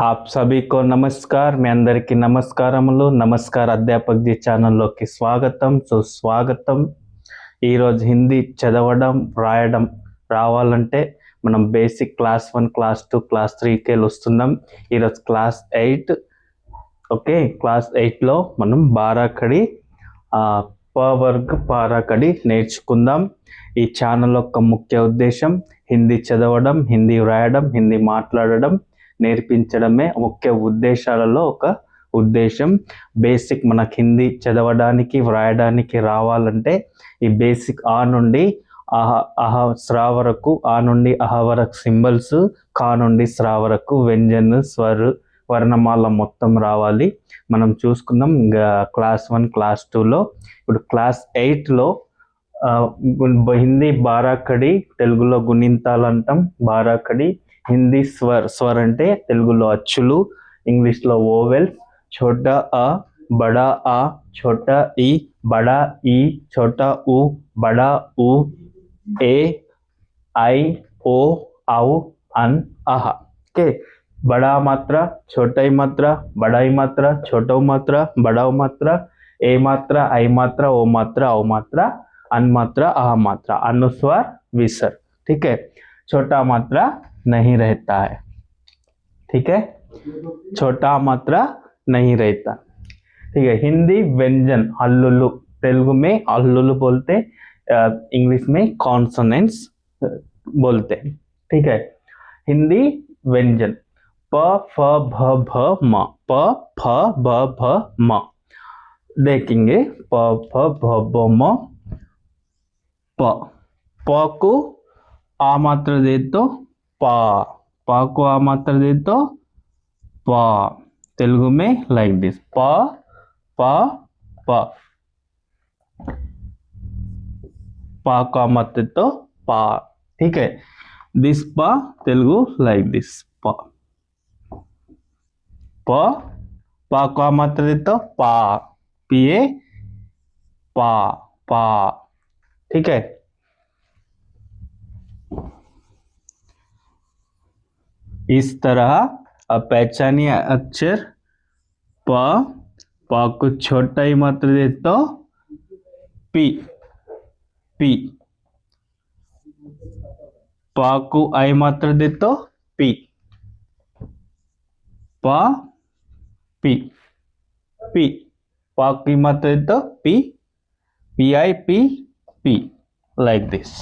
आप सभी को नमस्कार। మీ అందరికీ నమస్కారములు। నమస్కార అధ్యాపక్ జీ ఛానల్లోకి స్వాగతం సుస్వాగతం। ఈరోజు హిందీ చదవడం రాయడం రావాలంటే మనం బేసిక్ క్లాస్ 1 క్లాస్ 2 క్లాస్ 3కి వస్తున్నాం। ఈరోజు క్లాస్ 8 ఓకే। క్లాస్ 8లో మనం బారాఖడి ప వర్గ్ పారాఖడి నేర్చుకుందాం। ఈ ఛానల్ యొక్క ముఖ్య ఉద్దేశం హిందీ చదవడం, హిందీ రాయడం, హిందీ మాట్లాడడం నేర్పించడమే ముఖ్య ఉద్దేశాలలో ఒక ఉద్దేశం। బేసిక్ మనకు హిందీ చదవడానికి వ్రాయడానికి రావాలంటే ఈ బేసిక్ ఆ నుండి అహ శ్రా వరకు, ఆ నుండి అహ వరకు సింబల్స్, కా నుండి శ్రా వరకు వ్యంజన్ స్వర్ వర్ణమాల మొత్తం రావాలి। మనం చూసుకుందాం క్లాస్ 1 క్లాస్ 2లో। ఇప్పుడు క్లాస్ 8లో హిందీ బారాఖడి, తెలుగులో గుణింతాలు అంటాం బారాఖడి। హిందీ స్వర్ అంటే తెలుగులో అచ్చులు, ఇంగ్లీష్లో ఓవెల్స్। छोटा अ, बड़ा आ, छोटा ई, बड़ा ई, छोटा उ, बड़ा उ, ए, आई, ओ, औ, अन, अह। ओके। बड़ा मात्रा, छोटा मात्रा, बड़ा मात्रा, छोटा मात्रा, बड़ा मात्रा, ए मात्रा, आई मात्रा, ओ मात्रा, औ मात्रा, अन मात्रा, अह मात्रा, अनुस्वार विसर्ग। ठीक है। छोटा मात्रा नहीं रहता है। ठीक है। छोटा मात्रा नहीं रहता। ठीक है। हिंदी व्यंजन हल्लुलु, तेलुगु में हल्लुलु बोलते, इंग्लिश में कॉन्सोनेंट्स बोलते। ठीक है। हिंदी व्यंजन प फ भ भ म, प फ ब भ म देखेंगे। प फ भ भ म, प प को आ मात्रा दे तो पा, पा को आ मात्रा दे तो पा। तेलुगु में लाइक दिस प प प, पा को आ मात्रा तो पा। ठीक है। दिस प तेलुगु लाइक दिस प, प पा को आ मात्रा दे तो पा, पिए पा, पा। ठीक है। इस तरह अब पहचानिए अक्षर प, प को छोटा ही मात्रा दे तो पी, पी। प को आई मात्रा दे तो पी, प पी, पी। प की मात्रा दे तो P, P I P, P like this.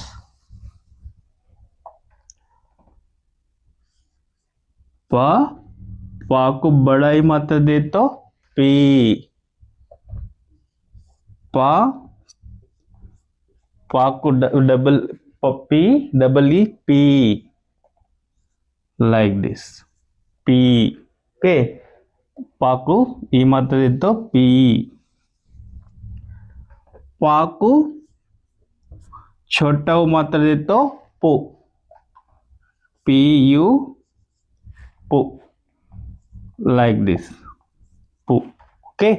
प को बड़ा ही मात्रा दे तो पी, प को double P double E P like this P. Okay. प को ई मात्रा दे तो पी, प को छोटा मात्रा दे तो पू, पी यू पू like this poo। okay।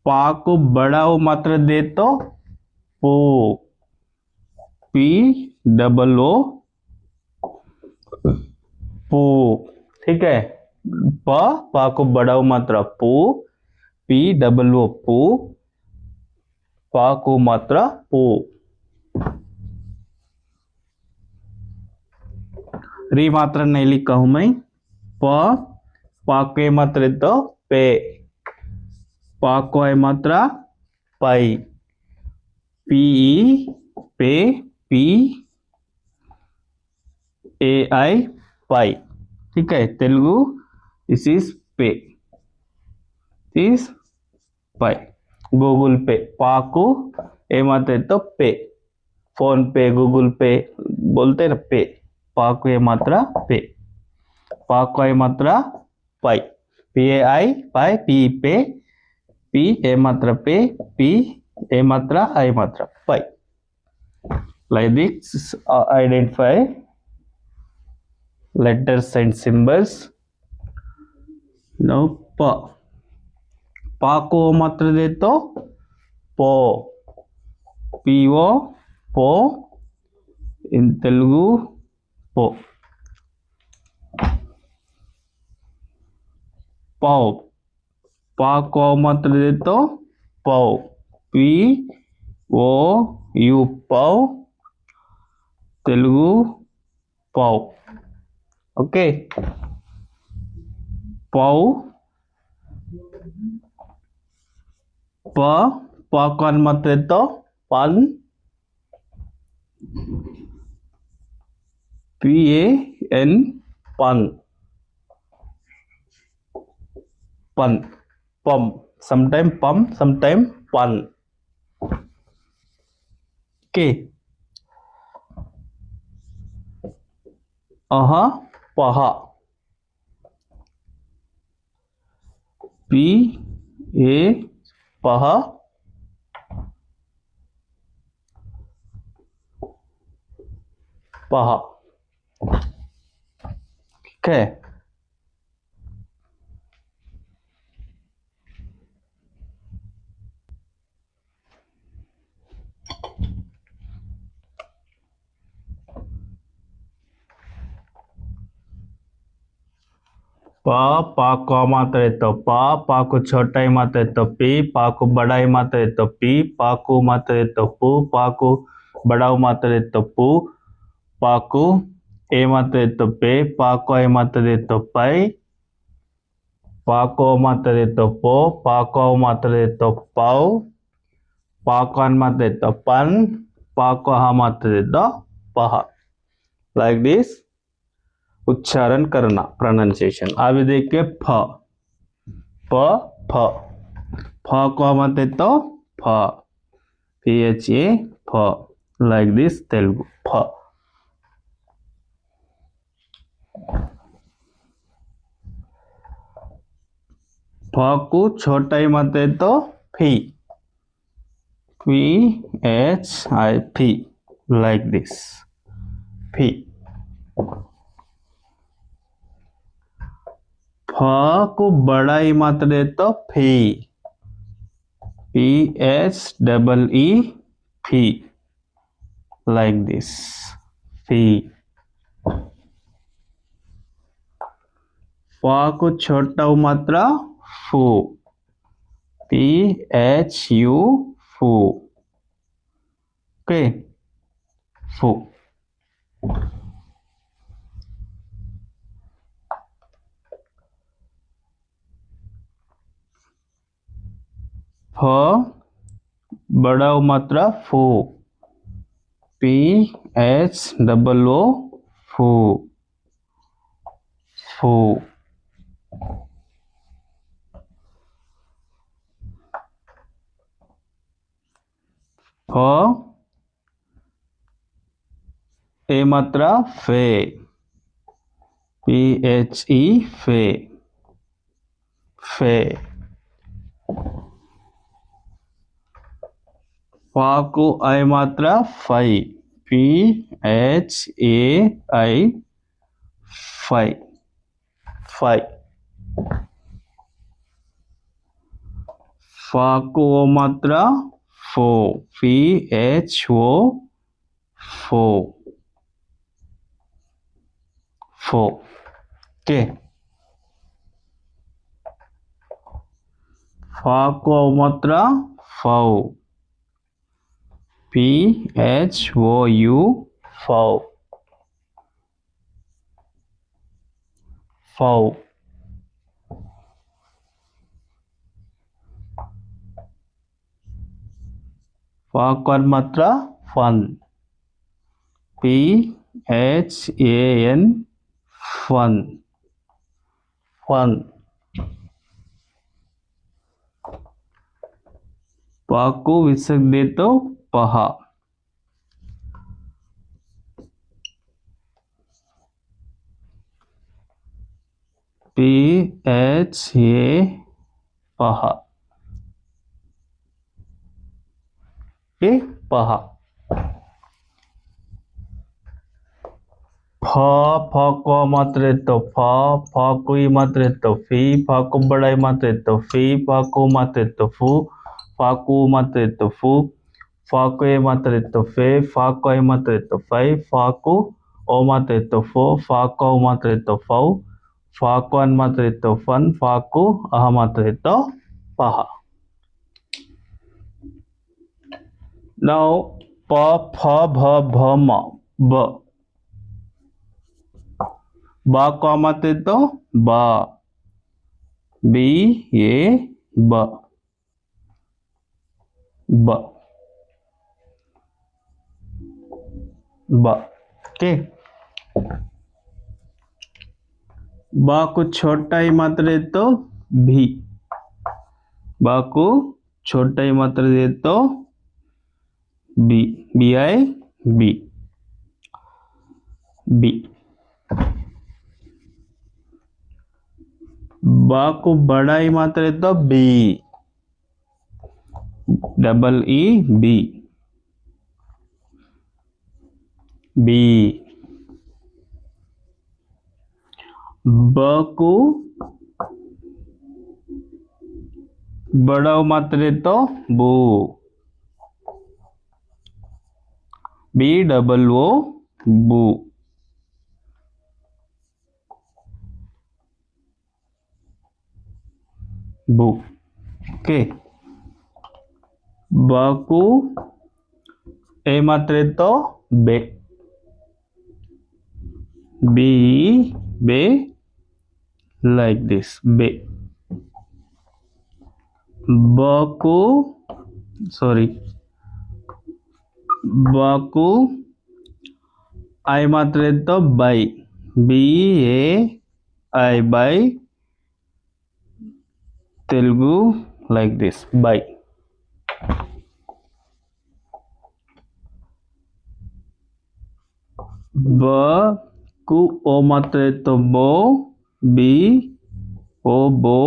पा को बड़ा मात्रा दे तो पू, पी डबल ओ पू। ठीक है। पा को बड़ा मात्रा पू, पी डबल ओ पू, पा को मात्रा पू। री मात्रा नहीं लिखा हूं मैं। पा के मात्रा तो पे, पा को आई मात्रा पाई, पी पे, पी ए आई पाई। ठीक है। तेलुगु दिस इज पे, दिस पाई। गूगल पे पा को ए मात्रा तो पे, फोन पे गूगल पे बोलते ना पे। पा को ए मात्रा पे, पा को आई मात्रा पाई, पी ए आई पाई, पी पे, पी ए मात्रा पे, पी ए मात्रा आई मात्रा पाई। Like this identify letters and symbols। now पा को मात्रा दे तो पो, पी ओ पो। इन तेलुगु पो पाव पा को मात्र दे तो पाव पी ओ यू पाव तेलुगु पाव ओके पाव पाकन मात्र तो पान PAN pan pan pum sometime pum sometime pan okay paha PA paha paha okay पा को मात्र तो पा को छोटा मात्र तो पा को बड़ा मात्र तो पा को मात्र तो पा को बड़ा मात्र तो पा को ए मात्र तो पा को ए मात्र तो पा को मात्र तो पा को मात्र तो पाव पा को मात्र तो पन पा को हा मात्र तो पहा लाइक दिस उच्चारण करना प्रोनाउंसिएशन अभी देखिए फ प फ फ को मात्र तो फ PHA फ लाइक दिस तेलुगु फ फ को छोटा ही मात्र तो फी PHI फी लाइक दिस फी फ को बड़ा ही मात्र दे तो फी PHEE फी लाइक दिस फी फ को छोटा मात्रा फू PHU फू ओके फू फ बड़ा मात्रा फू PHOO फू फू फ ए मात्रा फे PHE फे फे फा को आई मात्रा फाई PHAI फाई फाई फा को मात्रा फो PHO फो फो ओके फा को मात्रा फाउ PHOU फाउ फाउ फा को मात्रा फन PHAN फन फन पा को विसर्ग दे तो पहा PHA पहा के पहा फ को मात्र तो फ को ही मात्र तो फी फ को बड़ा ही मात्र तो फी फ को मात्र तो फू फ को मात्र तो फू फ को ए मात्र तो फे फ को ए मात्र तो फै फ को ఓ మాత్ర ఎత్తో ఫో, ఫాకు ఓ మాత్ర ఎత్తో ఫౌ, ఫాకు అన్ మాత్ర ఎత్తో ఫన్, ఫాకు అహ మాత్ర ఎత్తో పహ. Now pa pha bha bha ma ba. Ba को मात्रे तो बा, बी ये ब, ब, ब. ओके. बा को छोटा ही मात्रे तो भी, बा को छोटा ही मात्रा दे तो बी, बी आई बी, बी. बा को बड़ा ही मात्रा दे तो बी, डबल ई बी, बी. ब को बड़ा मात्रा दे तो बू, बी डबल ओ बू. बू. ओके. बाकू ए मात्रे तो बे, बी बे लाइक दिस बे. बाकू सॉरी बाकू आई मात्रे तो बाई, बी ए आई बाई, तेलुगु लाइक दिस बाई. ब को ओ मात्रे तो बो, बी ओ बो,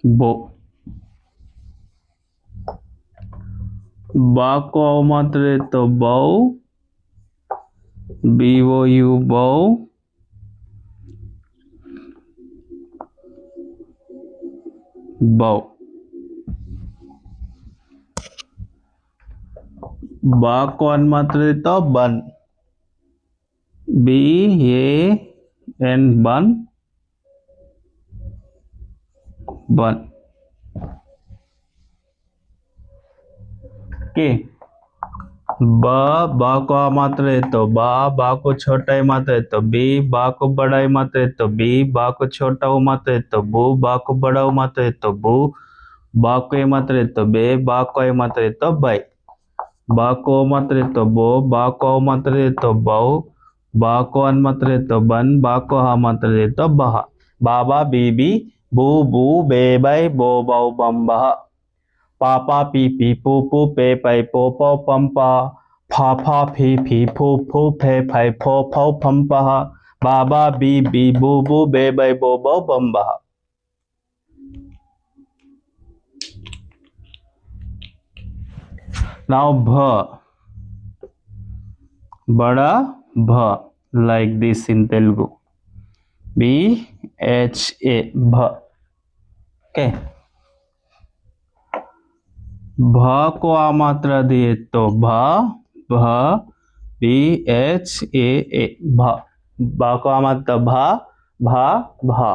बो. बा को ओ मात्रे तो बो, बी ओ यू बो, बो. बा को अन मात्रे तो बन, बी ए एन बन, बन. ओके. बा को आ मात्रा है तो बा को छोटा ही मात्रा है तो बी, बा को बड़ा ही मात्रा है तो बी, बा को छोटा हो मात्रा है तो बू, बा को बड़ा हो मात्रा है तो बू, बा को ए मात्रा है तो बे, बा को ए मात्रा है तो बाई. बा को मात्रा है तो बो, बा को मात्रा है तो बाऊ, बा को अन मात्रा है तो बन, बा को हा मात्रा है तो बहा. बाबा बीबी बू बू बे बाई बो बाऊ बम बहा. पापा पी पी पू पू पे पै पो पौ पम पा, फा फा फी फी फू फू फे फै फो फौ फम पहा. बाबा बी बी बू बू बे बै बो बौ बम बहा. Now bha, bada bha, like this in Telugu, B H A bha. Okay. भा को आ मात्रा दिए तो भा, भा, बी एच ए भा. भा को आ मात्रा भा, भा, भा.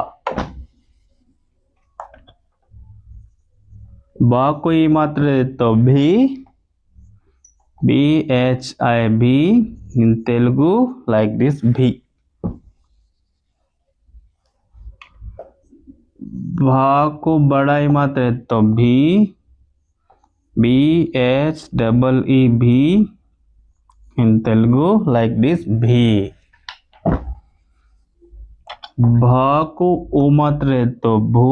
बा को ई मात्रा दिए तो भी, बी एच आई भी in Telugu like this भी. भा को बड़ा ही मात्रा है तो भी, बी एच डबल ई भी in Telugu like this भी. भा को ओ मात्रा है तो भू,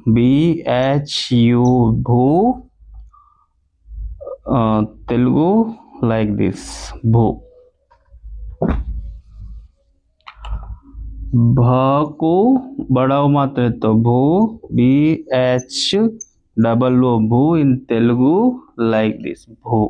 बी एच यू भू, तेलुगु like this भू. भा को बड़ा मात्रा है तो भू, बी एच डबल ओ भू इन तेलुगु like this भू.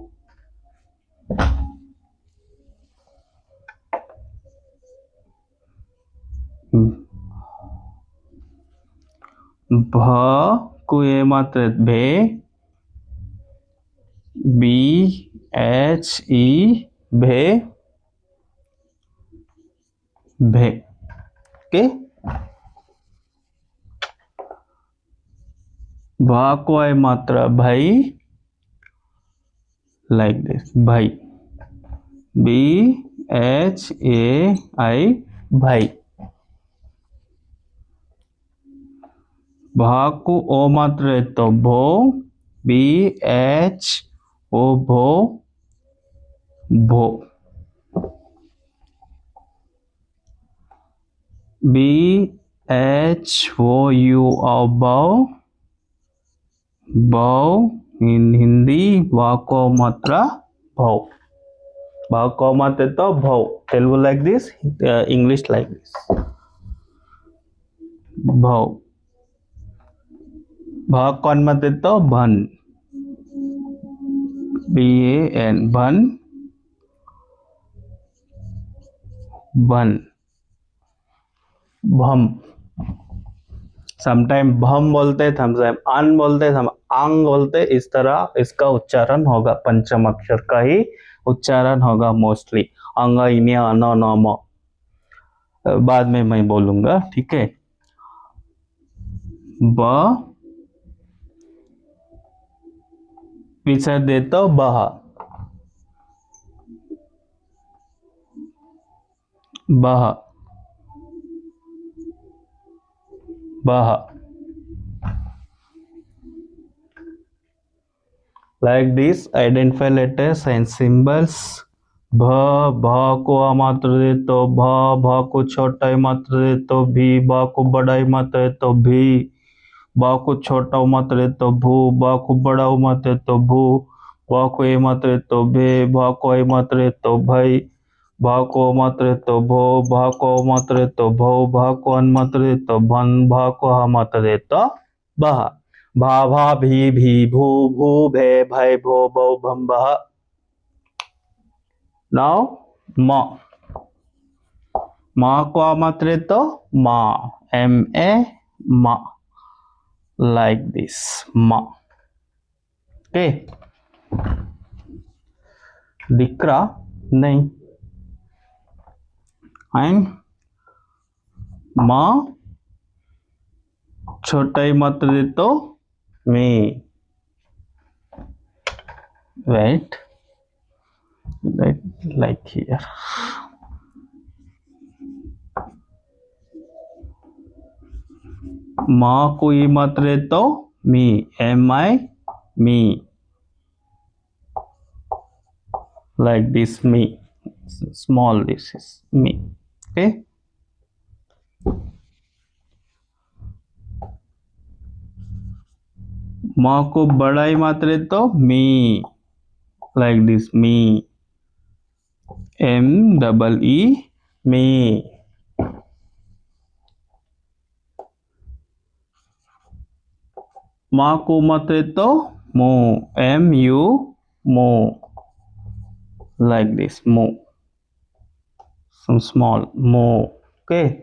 भा को ए मात्रा है भे, बी एच ई भे, भे. Okay. भा को आई मात्रा भाई, like this, भाई. BHAI, भाई. भा को ओ मात्रा है तो भो, BHO, भो, भो. BHOU, भौ, भौ. In हिंदी भा को मात्रा भौ. भा को मात्रा तो भौ. Telugu like this, English like this. भौ. भा कौन मात्रा तो भन. BAN, भन, भन. भम. समटाइम भम बोलते, समटाइम अन बोलते, सम आंग बोलते. इस तरह इसका उच्चारण होगा. पंचम अक्षर का ही उच्चारण होगा मोस्टली. अंग, इन्या, अनो, नोमो बाद में मैं बोलूंगा. ठीक है. ब विसर्ग दे तो बह, बह, बह. Like this, identify letters and symbols. भ, भ को आ मात्रा दे तो भ, भ को छोटा ई मात्रा दे तो भी, भ को बड़ा ई मात्रा दे तो भी, ब को छोटा उ मात्रा दे तो भू, ब को बड़ा उ मात्रा दे तो भू, ब को ए मात्रा दे तो भे, भ को ए मात्रा दे तो भई, भ को मात्रा दे तो भो, भ को मात्रा दे तो भौ, भ को अन मात्रा दे तो भन, भ को ह मात्रा दे तो बह. भा, भा, भी, भू, भू, भे, भय, भो, भौ, भम, बह. Now म. म को आ मात्रा दे तो मा, MA, मा. Like this, मा. Okay. दिक्रा नहीं. And माँ छोटा ही मात्रा दे तो मी. Right, like here. माँ को ई मात्रा दे तो मी, MI, me. Like this, me. Small, this is me. Okay. माँ को बड़ा ही मात्रा दे तो मी. Like this, me. MEE, me. माँ को मात्रा दे तो मो, MU, मो. Like this, mo. Some small, mo. Okay.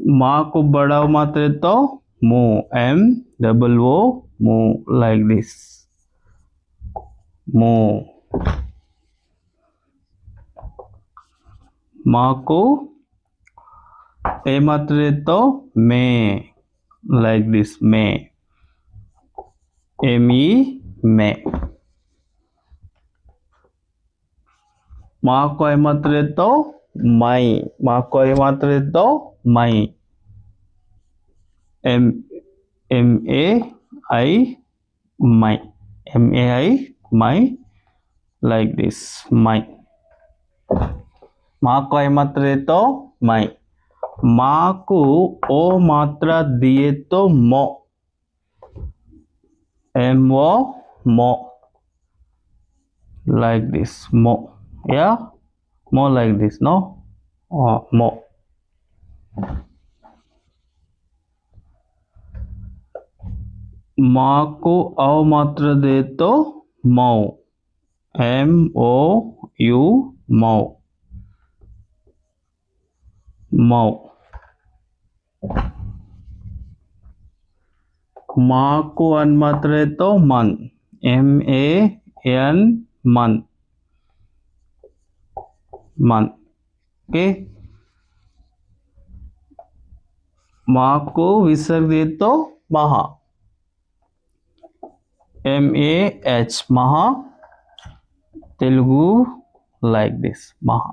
माँ को बड़ा मात्रा दे तो मो, MOO, मो. Like this, मो. माँ को ए मात्रा दे तो मैं. Like this, मैं. ME, मैं. माँ को ए मात्रा दे तो माई. माँ को ए मात्रा दे तो माई. MAI, my. MAI, my. Like this, माई. माँ को ए मात्रा दे तो माई. माँ को ओ मात्रा दिए तो मो, MO, मो. Like this, mo. Yeah, more like this, no? Mo. माँ को औ मात्रा दे तो मौ, MOU, मौ. मौ. माँ को अन मात्रा दे तो मन, MAN, मन. मन. ओके, माँ को विसर्ग दे तो महा, MAH, महा, Telugu like this, maha.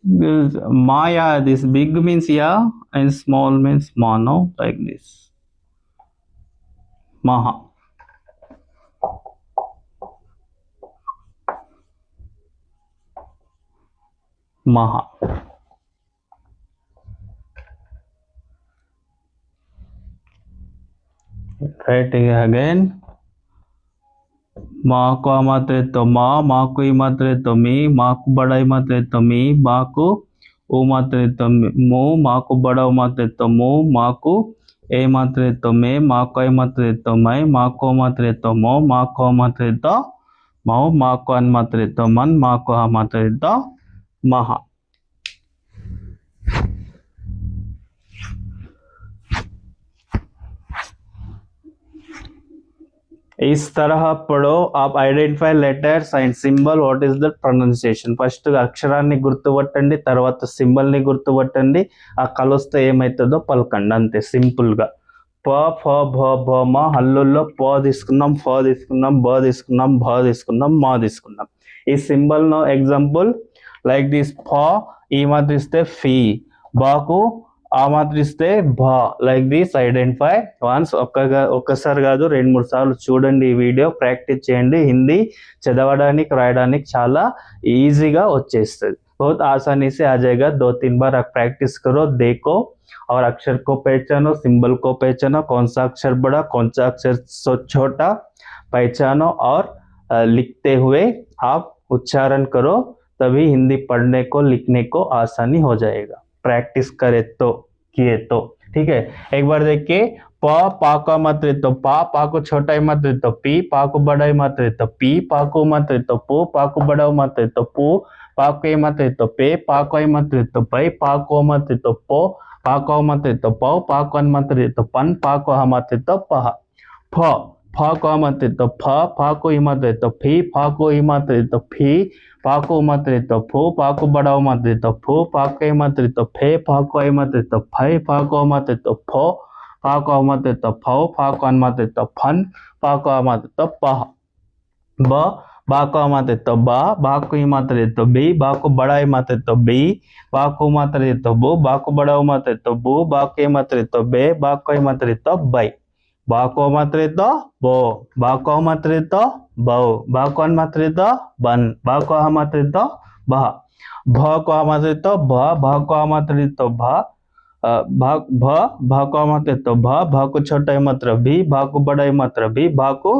This maya, this big means ya and small means mano, like this, maha. Maha. Right again. माँ को मात्रे तो माँ को ई मात्रे तो मी, माँ को बड़ा ई मात्रे तो मी, माँ को ओ मात्रे तो मो, माँ को बड़ा ओ मात्रे तो मो, माँ को ए मात्रे तो मे, माँ को ए मात्रे तो मैं, माँ को मात्रे तो मो, माँ को मात्रे तो मो, माँ को अन मात्रे तो मन, माँ को हा मात्रे तो महा. इस तरह पढ़ो आप. Identify letters and symbol, what is the pronunciation. First అక్షరాన్ని గుర్తుపట్టండి, తర్వాత సింబల్ని గుర్తుపట్టండి, ఆ కలుస్తే ఏమవుతుందో పలకండి, అంతే సింపుల్గా. ప ఫ భ భ మ, హల్లుల్లో ప తీసుకున్నాం, ఫ తీసుకున్నాం, బ తీసుకున్నాం, భ తీసుకున్నాం, మా తీసుకున్నాం. ఈ సింబల్ను ఎగ్జాంపుల్ లైక్ దిస్, ఫ ఈ మాత్రిస్తే ఫీ, బాకు ఆ మాత్రిస్తే భా, లైక్ దిస్ ఐడెంటిఫై వన్స్. ఒక్కసారి కాదు 2-3 సార్లు చూడండి ఈ వీడియో, ప్రాక్టీస్ చేయండి. హిందీ చదవడానికి రాయడానికి చాలా ఈజీగా వచ్చేస్తుంది. बहुत आसानी से आ जाएगा. 2-3 बार आप प्रैक्टिस करो, देखो और अक्षर को पहचानो, सिंबल को पहचानो, कौन सा अक्षर बड़ा कौन सा अक्षर छोटा पहचानो, और लिखते हुए आप उच्चारण करो, तभी हिंदी पढ़ने को लिखने को आसानी हो जाएगा. प्रैक्टिस करे तो, किए तो. ठीक है, एक बार देखिए. पा का मात्रे तो पा को छोटा ही मात्रे तो पी, पा को बड़ा ही मात्रे तो पी, पा को मात्रे तो पो, पा को बड़ा मात्रे तो पो, पा को मात्रे तो पे, पा को मात्रे तो पै, पा को मात्रे तो पो, पा को मात्रे तो पौ, पा को मात्रे तो पन, पा को मात्रे तो पह. फ को मात्रे तो फा को मात्रे तो फी, फा को मात्रे तो फी, पा को मात्रे तो फो, पा को बड़ा मात्रे तो फो, पा को मात्रे तो फे, पा को मात्रे तो फै, पा को मात्रे तो फो, पा को मात्रे तो फौ, पा को मात्रे तो फन, पा को मात्रे तो पह. बा को मात्रे तो बा को मात्रे तो बी, बा को बड़ा मात्रे तो बी, बा को मात्रे तो बो, बा को बड़ा मात्रे तो बो, बा के मात्रे तो बे, बा को मात्रे तो बै. बा को मात्रे तो बो, बा को मात्रे तो बौ, बा को मात्रे तो बन, बा को मात्रे तो भा. भ को मात्रे तो भा को मात्रे तो भा, भा को मात्रे तो भा को छोटा मात्रा भी, भा को बड़ा मात्रा भी, भा को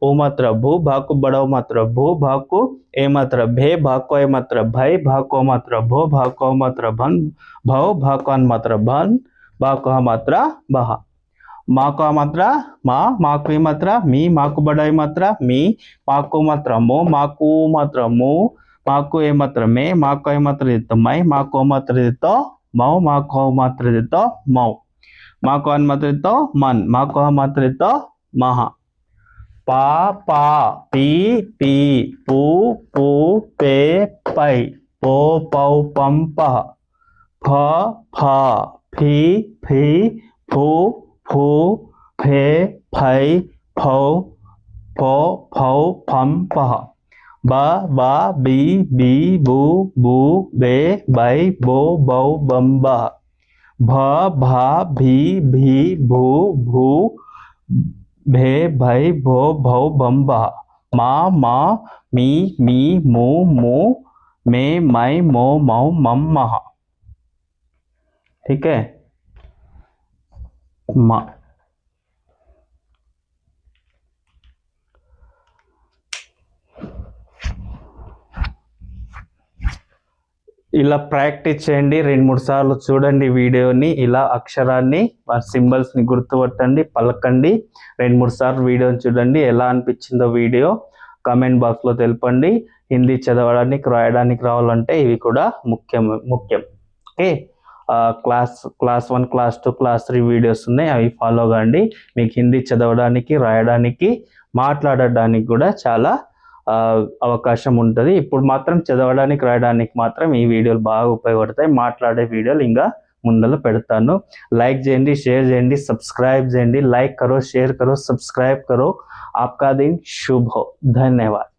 ओ मात्रा भू, भा को बड़ा मात्रा भू, भा को ए मात्रा भे, भा को ए मात्रा भय, भा को मात्रा भो, भा को मात्रा भन भव, भा को मात्रा भन, भा को मात्रा बहा. माँ को मात्रा माँ को मात्रा मी, माँ को बड़ा मात्रा मी, माँ को मात्रा मो, माँ को मात्रा मो, माँ को ए मात्रा में, माँ को ए मात्रा तो मैं, माँ को मात्रा तो मौ, माँ को मात्रा तो मौ, माँ को मात्रा तो मन, माँ को मात्रा तो महा. पा पी पी, पू पू पे पै, पो पौ पम पह, फ फी फी, फू फू फे फै, फौ फो फौ फम पह. बा बी बी, बू बू बे बै, बो बौ बम बह. भा भी भी, भू भू भे भै, भो भौ बम बह. मा मी मी, मो मो मे मै, मो मौ मम महा. ठीक है, मा. ఇలా ప్రాక్టీస్ చేయండి, 2-3 సార్లు చూడండి వీడియోని. ఇలా అక్షరాన్ని సింబల్స్ని గుర్తుపట్టండి, పలకండి. 2-3 సార్లు వీడియోని చూడండి. ఎలా అనిపించిందో వీడియో కామెంట్ బాక్స్లో తెలపండి. హిందీ చదవడానికి రాయడానికి రావాలంటే ఇవి కూడా ముఖ్యం. Okay, class 1, class 2, class 3 videos ఉన్నాయి, అవి ఫాలో కండి. మీకు హిందీ చదవడానికి రాయడానికి మాట్లాడడానికి కూడా చాలా అవకాశం ఉంటుంది. ఇప్పుడు మాత్రం చదవడానికి రాయడానికి మాత్రం ఈ వీడియోలు బాగా ఉపయోగపడతాయి. మాట్లాడే వీడియోలు ఇంకా ముందర పెడతాను. लाइक చేయండి, షేర్ చేయండి, సబ్స్క్రైబ్ చేయండి. लाइक करो, शेयर करो, सब्सक्राइब करो. आपका दिन शुभ हो. धन्यवाद.